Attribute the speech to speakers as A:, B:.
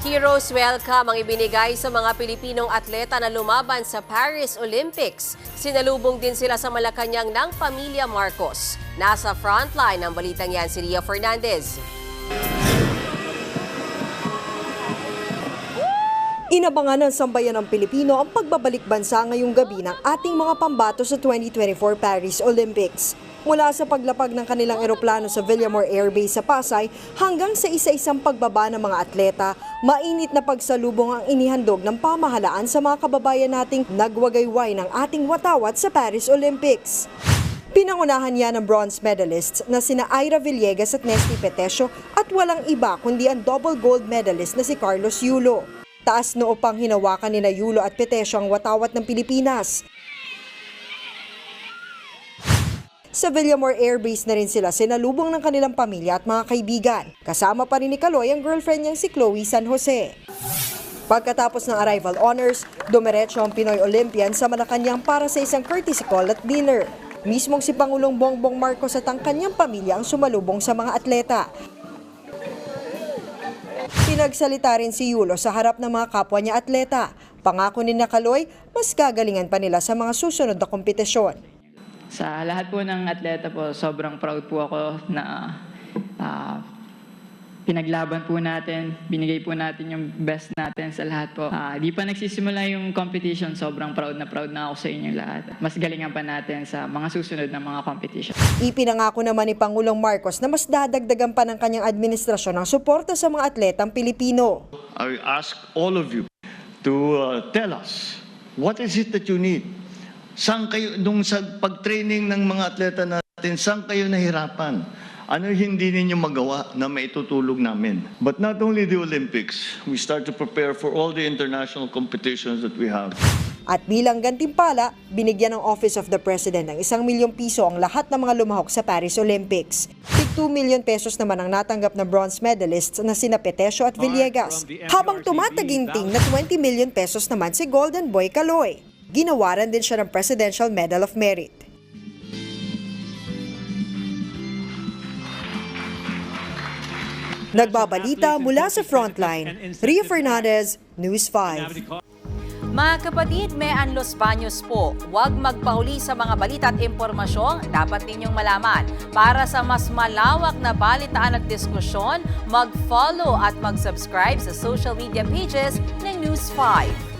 A: Heroes welcome ang ibinigay sa mga Pilipinong atleta na lumaban sa Paris Olympics. Sinalubong din sila sa Malacanang ng pamilya Marcos. Nasa frontline ng balitang yan si Ria Fernandez.
B: Inabangan ng sambayan ng Pilipino ang pagbabalik bansa ngayong gabi ng ating mga pambato sa 2024 Paris Olympics. Mula sa paglapag ng kanilang eroplano sa Villamor Air Base sa Pasay hanggang sa isa-isang pagbaba ng mga atleta, mainit na pagsalubong ang inihandog ng pamahalaan sa mga kababayan nating nagwagayway ng ating watawat sa Paris Olympics. Pinangunahan niya ng bronze medalists na sina Ira Villegas at Nesty Petesio at walang iba kundi ang double gold medalist na si Carlos Yulo. Taas noo pang hinawakan nina Yulo at Petesio ang watawat ng Pilipinas. Sa Villamor Air Base na rin sila sinalubong ng kanilang pamilya at mga kaibigan. Kasama pa rin ni Kaloy ang girlfriend niyang si Chloe San Jose. Pagkatapos ng arrival honors, dumiretso ang Pinoy Olympian sa Malacanang para sa isang courtesy call at dinner. Mismong si Pangulong Bongbong Marcos at ang kanyang pamilya ang sumalubong sa mga atleta. Pinagsalita rin si Yulo sa harap ng mga kapwa niya atleta. Pangako ni Kaloy, mas gagalingan pa nila sa mga susunod na kompetisyon.
C: Sa lahat po ng atleta po, sobrang proud po ako na pinaglaban po natin, binigay po natin yung best natin sa lahat po. Di pa nagsisimula yung competition, sobrang proud na ako sa inyong lahat. Mas galingan pa natin sa mga susunod na mga competition.
B: Ipinangako naman ni Pangulong Marcos na mas dadagdagan pa ng kanyang administrasyon ang suporta sa mga atletang Pilipino.
D: I ask all of you to tell us, what is it that you need? Saan kayo, nung sa pag-training ng mga atleta natin, saan kayo nahirapan? Ano hindi ninyo magawa na maitutulog namin? But not only the Olympics, we start to prepare for all the international competitions that we have.
B: At bilang gantimpala, binigyan ng Office of the President ng 1 milyong piso ang lahat ng mga lumahok sa Paris Olympics. 2 million pesos naman ang natanggap na bronze medalists na sina Petesio at Villegas. Habang tumataginting na 20 million pesos naman si Golden Boy Kaloy. Ginawaran din siya ng Presidential Medal of Merit. Nagbabalita mula sa Frontline, Ria Fernandez, News 5.
E: Mga kapatid, may Los Baños po. Huwag magpahuli sa mga balita at impormasyon dapat ninyong malaman. Para sa mas malawak na balitaan at diskusyon, mag-follow at mag-subscribe sa social media pages ng News 5.